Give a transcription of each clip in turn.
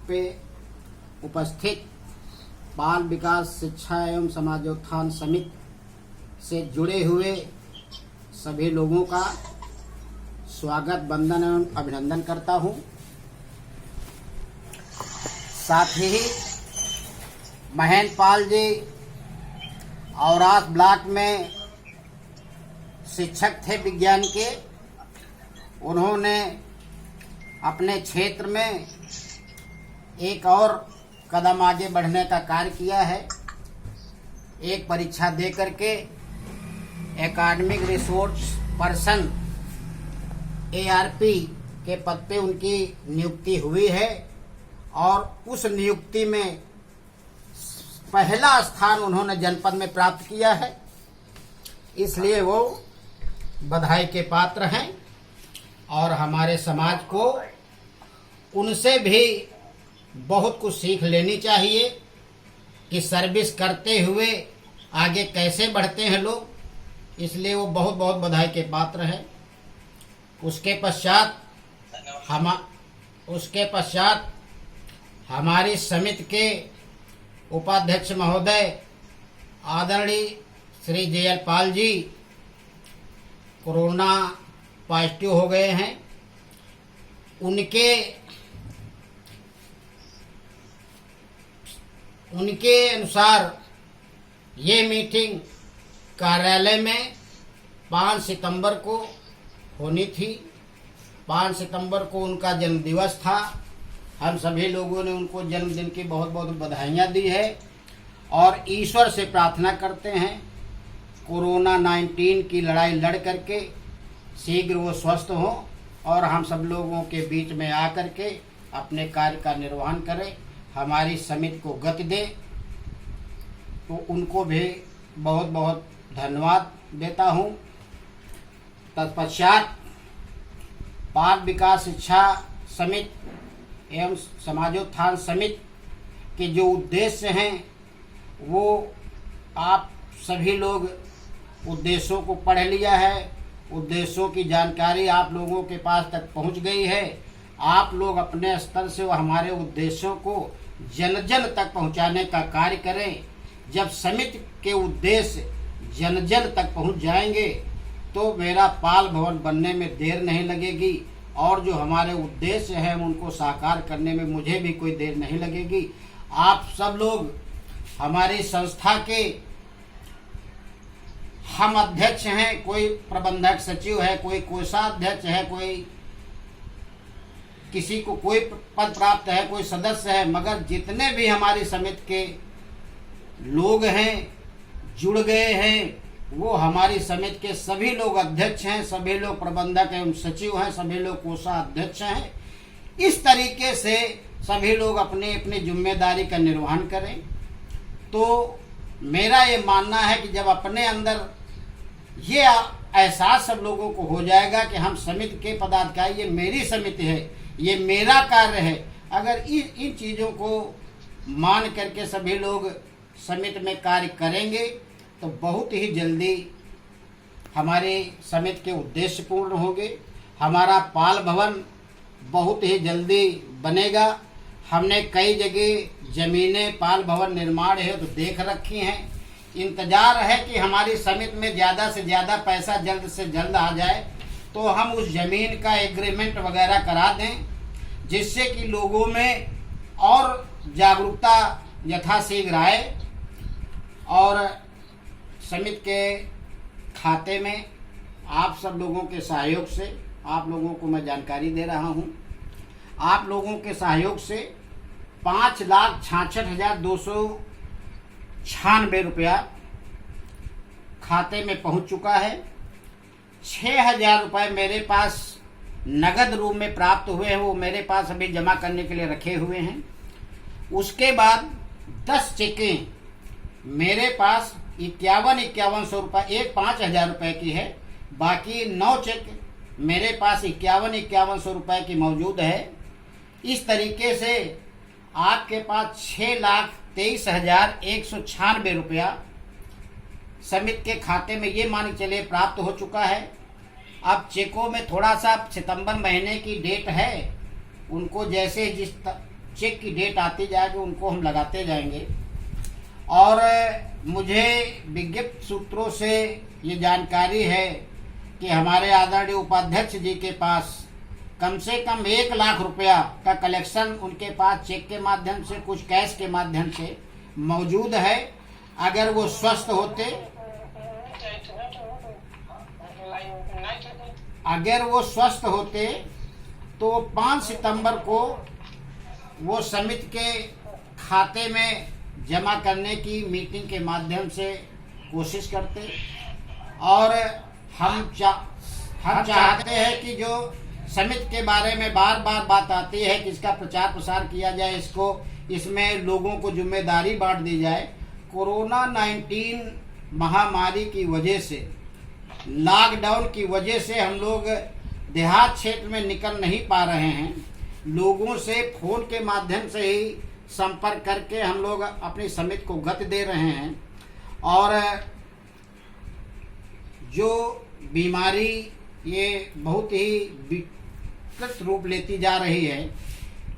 पे उपस्थित बाल विकास शिक्षा एवं समाजोत्थान समिति से जुड़े हुए सभी लोगों का स्वागत, वंदन एवं अभिनंदन करता हूं। साथ ही महेंद्र पाल जी औरास ब्लॉक में शिक्षक थे विज्ञान के। उन्होंने अपने क्षेत्र में एक और कदम आगे बढ़ने का कार्य किया है। एक परीक्षा दे करके एकेडमिक रिसोर्स पर्सन ARP के पद पे उनकी नियुक्ति हुई है और उस नियुक्ति में पहला स्थान उन्होंने जनपद में प्राप्त किया है। इसलिए वो बधाई के पात्र हैं और हमारे समाज को उनसे भी बहुत कुछ सीख लेनी चाहिए कि सर्विस करते हुए आगे कैसे बढ़ते हैं लोग। इसलिए वो बहुत बहुत बधाई के पात्र हैं। उसके पश्चात हमारी समिति के उपाध्यक्ष महोदय आदरणीय Shri JL Pal ji corona positive हो गए हैं। उनके अनुसार ये मीटिंग कार्यालय में 5 सितंबर को होनी थी। 5 सितंबर को उनका जन्मदिवस था। हम सभी लोगों ने उनको जन्मदिन की बहुत बहुत बधाइयाँ दी है और ईश्वर से प्रार्थना करते हैं कोरोना 19 की लड़ाई लड़ करके शीघ्र वो स्वस्थ हों और हम सब लोगों के बीच में आकर के अपने कार्य का निर्वहन करें, हमारी समिति को गति दें। तो उनको भी बहुत बहुत धन्यवाद देता हूँ। तत्पश्चात बाल विकास शिक्षा समिति एवं समाजोत्थान समिति के जो उद्देश्य हैं वो आप सभी लोग उद्देश्यों को पढ़ लिया है। उद्देश्यों की जानकारी आप लोगों के पास तक पहुंच गई है। आप लोग अपने स्तर से वो हमारे उद्देश्यों को जन जन तक पहुंचाने का कार्य करें। जब समिति के उद्देश्य जन जन तक पहुंच जाएंगे तो मेरा पाल भवन बनने में देर नहीं लगेगी और जो हमारे उद्देश्य हैं उनको साकार करने में मुझे भी कोई देर नहीं लगेगी। आप सब लोग हमारी संस्था के हम अध्यक्ष हैं, कोई प्रबंधक सचिव है, कोई कोषाध्यक्ष है, कोई किसी को कोई पद प्राप्त है, कोई सदस्य है, मगर जितने भी हमारी समिति के लोग हैं जुड़ गए हैं वो हमारी समिति के सभी लोग अध्यक्ष हैं, सभी लोग प्रबंधक एवं सचिव हैं, सभी लोग कोषाध्यक्ष हैं। इस तरीके से सभी लोग अपनी अपनी जिम्मेदारी का निर्वहन करें। तो मेरा ये मानना है कि जब अपने अंदर ये एहसास सब लोगों को हो जाएगा कि हम समिति के पदाधिकारी, ये मेरी समिति है, ये मेरा कार्य है, अगर इन चीज़ों को मान करके सभी लोग समिति में कार्य करेंगे तो बहुत ही जल्दी हमारे समिति के उद्देश्य पूर्ण होंगे। हमारा पाल भवन बहुत ही जल्दी बनेगा। हमने कई जगह जमीनें पाल भवन निर्माण है तो देख रखी हैं। इंतजार है कि हमारी समिति में ज़्यादा से ज़्यादा पैसा जल्द से जल्द आ जाए तो हम उस जमीन का एग्रीमेंट वगैरह करा दें, जिससे कि लोगों में और जागरूकता यथाशीघ्र आए। और समिति के खाते में आप सब लोगों के सहयोग से, आप लोगों को मैं जानकारी दे रहा हूं, आप लोगों के सहयोग से 5,66,296 रुपया खाते में पहुंच चुका है। 6,000 रुपये मेरे पास नगद रूप में प्राप्त हुए हैं, वो मेरे पास अभी जमा करने के लिए रखे हुए हैं। उसके बाद 10 चेकें मेरे पास 51,51 रुपये, एक 5,000 रुपये की है, बाकी 9 चेक मेरे पास 51,51 रुपये की मौजूद है। इस तरीके से आपके पास 6,23,196 रुपया समिति के खाते में ये मान के चलिए प्राप्त हो चुका है। अब चेकों में थोड़ा सा सितंबर महीने की डेट है, उनको जैसे जिस चेक की डेट आती जाएगी उनको हम लगाते जाएंगे। और मुझे विज्ञप्त सूत्रों से ये जानकारी है कि हमारे आदरणीय उपाध्यक्ष जी के पास कम से कम 1 लाख रुपया का कलेक्शन उनके पास चेक के माध्यम से, कुछ कैश के माध्यम से मौजूद है। अगर वो स्वस्थ होते तो 5 सितंबर को वो समिति के खाते में जमा करने की मीटिंग के माध्यम से कोशिश करते। और हम चाहते हैं कि जो समिति के बारे में बार बार बात आती है कि इसका प्रचार प्रसार किया जाए, इसमें लोगों को जिम्मेदारी बांट दी जाए। कोरोना 19 महामारी की वजह से, लॉकडाउन की वजह से हम लोग देहात क्षेत्र में निकल नहीं पा रहे हैं। लोगों से फोन के माध्यम से ही संपर्क करके हम लोग अपनी समिति को गति दे रहे हैं। और जो बीमारी ये बहुत ही विकृत रूप लेती जा रही है,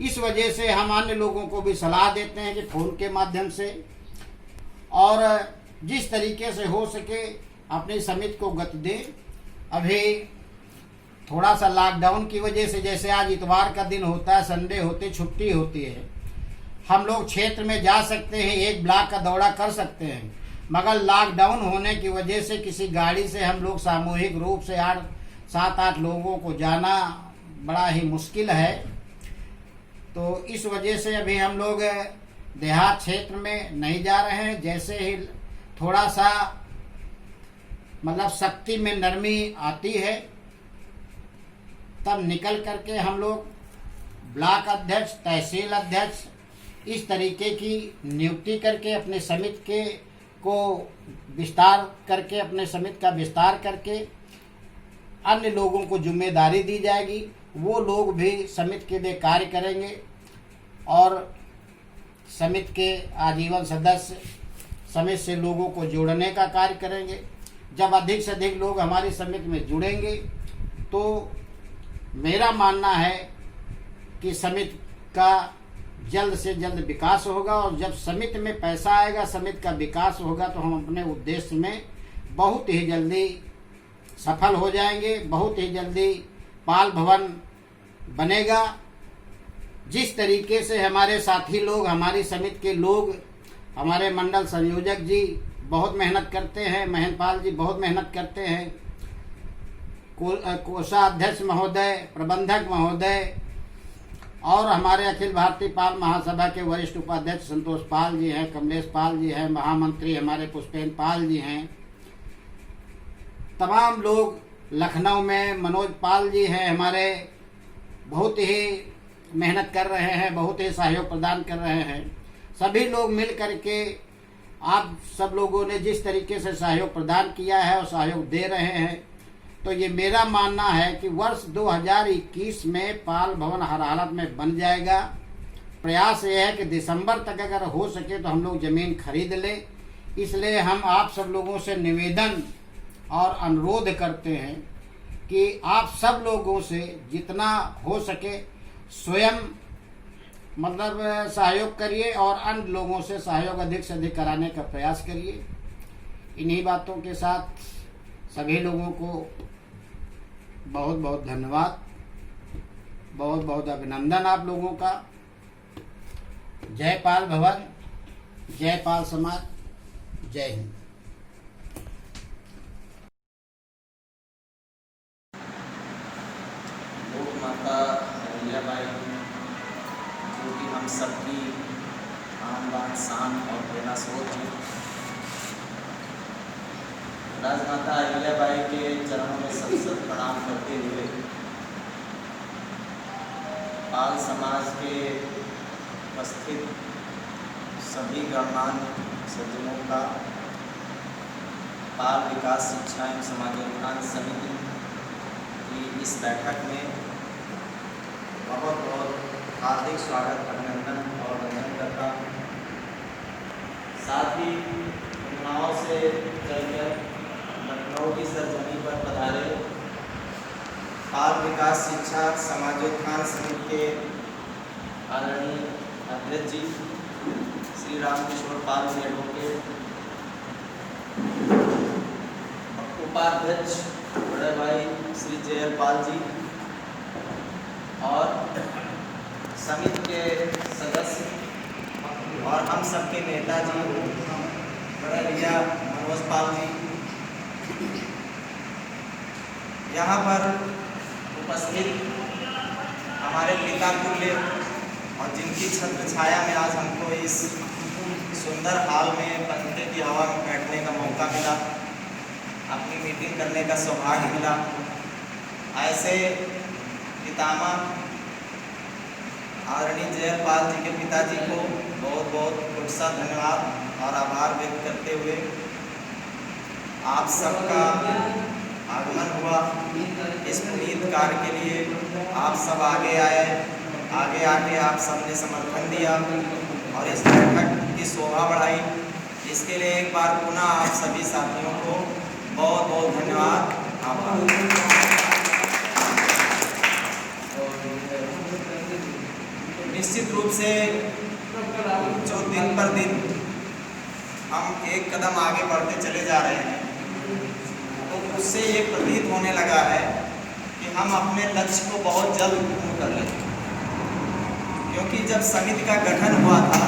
इस वजह से हम अन्य लोगों को भी सलाह देते हैं कि फोन के माध्यम से और जिस तरीके से हो सके अपनी समिति को गति दें। अभी थोड़ा सा लॉकडाउन की वजह से, जैसे आज इतवार का दिन होता है, संडे होते छुट्टी होती है, हम लोग क्षेत्र में जा सकते हैं, 1 ब्लॉक का दौरा कर सकते हैं। मगर लॉकडाउन होने की वजह से किसी गाड़ी से हम लोग सामूहिक रूप से 7-8 लोगों को जाना बड़ा ही मुश्किल है। तो इस वजह से अभी हम लोग देहात क्षेत्र में नहीं जा रहे हैं। जैसे ही थोड़ा सा मतलब शक्ति में नरमी आती है तब निकल करके हम लोग ब्लॉक अध्यक्ष, तहसील अध्यक्ष इस तरीके की नियुक्ति करके अपने समिति के को विस्तार करके, अपने समिति का विस्तार करके अन्य लोगों को जिम्मेदारी दी जाएगी। वो लोग भी समिति के लिए कार्य करेंगे और समिति के आजीवन सदस्य समिति से लोगों को जोड़ने का कार्य करेंगे। जब अधिक से अधिक लोग हमारी समिति में जुड़ेंगे तो मेरा मानना है कि समिति का जल्द से जल्द विकास होगा। और जब समिति में पैसा आएगा, समिति का विकास होगा, तो हम अपने उद्देश्य में बहुत ही जल्दी सफल हो जाएंगे। बहुत ही जल्दी पाल भवन बनेगा। जिस तरीके से हमारे साथी लोग, हमारी समिति के लोग, हमारे मंडल संयोजक जी बहुत मेहनत करते हैं, महेंद्रपाल जी बहुत मेहनत करते हैं, कोषाध्यक्ष महोदय, प्रबंधक महोदय और हमारे अखिल भारतीय पाल महासभा के वरिष्ठ उपाध्यक्ष संतोष पाल जी हैं, कमलेश पाल जी हैं, महामंत्री हमारे पुष्पेंद्र पाल जी हैं, तमाम लोग लखनऊ में मनोज पाल जी हैं हमारे, बहुत ही मेहनत कर रहे हैं, बहुत ही सहयोग प्रदान कर रहे हैं। सभी लोग मिल करके आप सब लोगों ने जिस तरीके से सहयोग प्रदान किया है और सहयोग दे रहे हैं, तो ये मेरा मानना है कि वर्ष 2021 में पाल भवन हर हालत में बन जाएगा। प्रयास ये है कि दिसंबर तक अगर हो सके तो हम लोग जमीन खरीद लें। इसलिए हम आप सब लोगों से निवेदन और अनुरोध करते हैं कि आप सब लोगों से जितना हो सके स्वयं मतलब सहयोग करिए और अन्य लोगों से सहयोग अधिक से अधिक कराने का प्रयास करिए। इन्हीं बातों के साथ सभी लोगों को बहुत बहुत धन्यवाद, बहुत बहुत अभिनंदन आप लोगों का। जय पाल भवन, जय पाल समाज, जय हिंद। लोक माता अहिल्याबाई जो कि हम सबकी आन बान शान और प्रेरणा स्रोत हैं, राजमाता अहिल्याबाई के चरणों में सत प्रणाम करते हुए पाल समाज के उपस्थित सभी गणमान्य सज्जनों का पाल विकास शिक्षा एवं समाजोत्थान समिति की इस बैठक में बहुत बहुत हार्दिक स्वागत, अभिनंदन और वंदन करता हूँ। साथ ही उन्नाव से चलकर लखनऊ की सरजमी पर पधारे पाल विकास शिक्षा समाजोत्थान समिति के आदरणीय अध्यक्ष जी श्री रामकिशोर पाल जी एडवोकेट, उपाध्यक्ष बड़े भाई श्री जयल पाल जी और समिति के सदस्य और हम सबके नेता जी बड़े भैया मनोज पाल जी, यहाँ पर उपस्थित हमारे पिता तुल्य और जिनकी छत्र छाया में आज हमको इस सुंदर हाल में पंखे की हवा में बैठने का मौका मिला, अपनी मीटिंग करने का सौभाग्य मिला, ऐसे पितामह आदरणीय जयल पाल जी के पिताजी को बहुत बहुत खुदसा धन्यवाद और आभार व्यक्त करते हुए आप सबका आगमन हुआ इस पुनीत कार्य के लिए। आप सब आगे आए, आगे आके आप सबने समर्थन दिया और इस बैठक की शोभा बढ़ाई। इसके लिए एक बार पुनः आप सभी साथियों को बहुत बहुत धन्यवाद, आभार। निश्चित रूप से जो दिन पर दिन हम एक कदम आगे बढ़ते चले जा रहे हैं, तो उससे ये प्रतीत होने लगा है कि हम अपने लक्ष्य को बहुत जल्द पूर्ण कर लेंगे। क्योंकि जब समिति का गठन हुआ था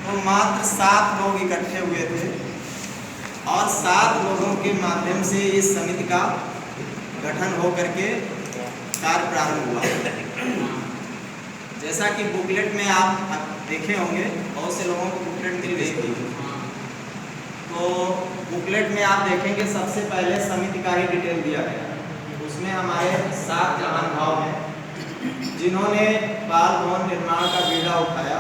तो मात्र 7 लोग इकट्ठे हुए थे और 7 लोगों के माध्यम से इस समिति का गठन होकर के कार्य प्रारंभ हुआ। जैसा कि बुकलेट में आप देखे होंगे, बहुत से लोगों को बुकलेट मिल गई थी, तो बुकलेट में आप देखेंगे सबसे पहले समिति का ही डिटेल दिया गया। उसमें हमारे 7 महानुभाव हैं जिन्होंने बाल भवन निर्माण का बीड़ा उठाया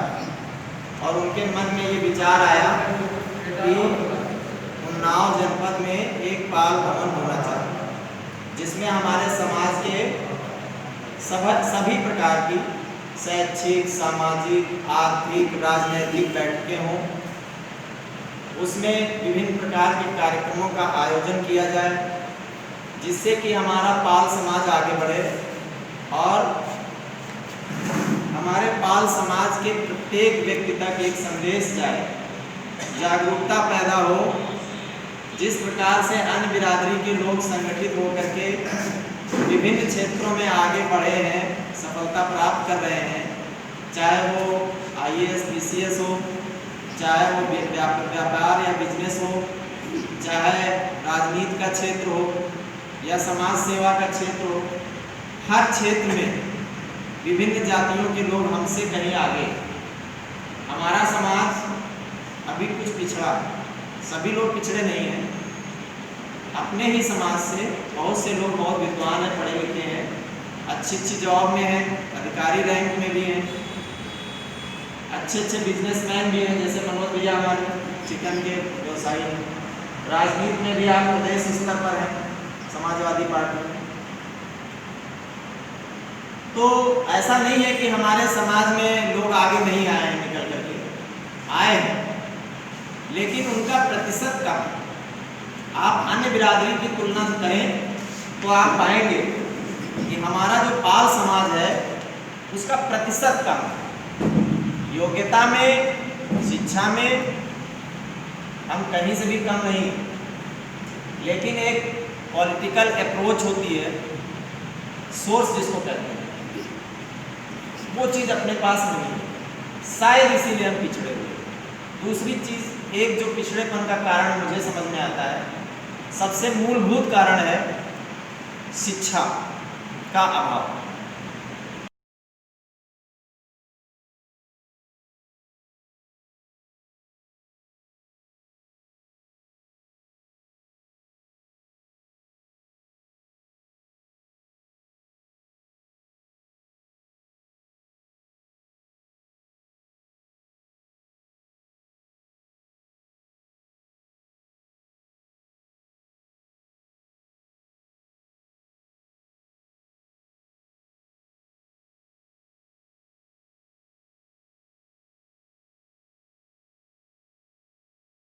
और उनके मन में ये विचार आया कि उन्नाव जनपद में एक बाल भवन होना चाहिए जिसमें हमारे समाज के सभी प्रकार की शैक्षिक, सामाजिक, आर्थिक, राजनैतिक बैठकें हों। उसमें विभिन्न प्रकार के कार्यक्रमों का आयोजन किया जाए जिससे कि हमारा पाल समाज आगे बढ़े और हमारे पाल समाज के प्रत्येक व्यक्ति तक एक संदेश जाए, जागरूकता पैदा हो। जिस प्रकार से अन्य बिरादरी के लोग संगठित होकर के विभिन्न क्षेत्रों में आगे बढ़े हैं, सफलता प्राप्त कर रहे हैं, चाहे वो IAS, BCS हो, चाहे वो व्यापार या बिजनेस हो, चाहे राजनीति का क्षेत्र हो या समाज सेवा का क्षेत्र हो, हर क्षेत्र में विभिन्न जातियों के लोग हमसे कहीं आगे। हमारा समाज अभी कुछ पिछड़ा, सभी लोग पिछड़े नहीं हैं। अपने ही समाज से बहुत से लोग बहुत विद्वान हैं, पढ़े लिखे हैं, अच्छी जॉब में हैं, अधिकारी रैंक में भी हैं, अच्छे बिजनेसमैन भी हैं, जैसे मनोज भैया हमारे चिकन के व्यवसायी हैं। राजनीति में भी आप प्रदेश स्तर पर हैं, समाजवादी पार्टी। तो ऐसा नहीं है कि हमारे समाज में लोग आगे नहीं आए हैं, निकल करके आए हैं, लेकिन उनका प्रतिशत कम है। आप अन्य बिरादरी की तुलना करें तो आप पाएंगे कि हमारा जो पाल समाज है उसका प्रतिशत कम है। योग्यता में, शिक्षा में हम कहीं से भी कम नहीं, लेकिन एक पॉलिटिकल अप्रोच होती है, सोर्स जिसको कहते हैं, वो चीज़ अपने पास नहीं है, शायद इसीलिए हम पिछड़े हुए। दूसरी चीज़, एक जो पिछड़ेपन का कारण मुझे समझ में आता है, सबसे मूलभूत कारण है शिक्षा का अभाव।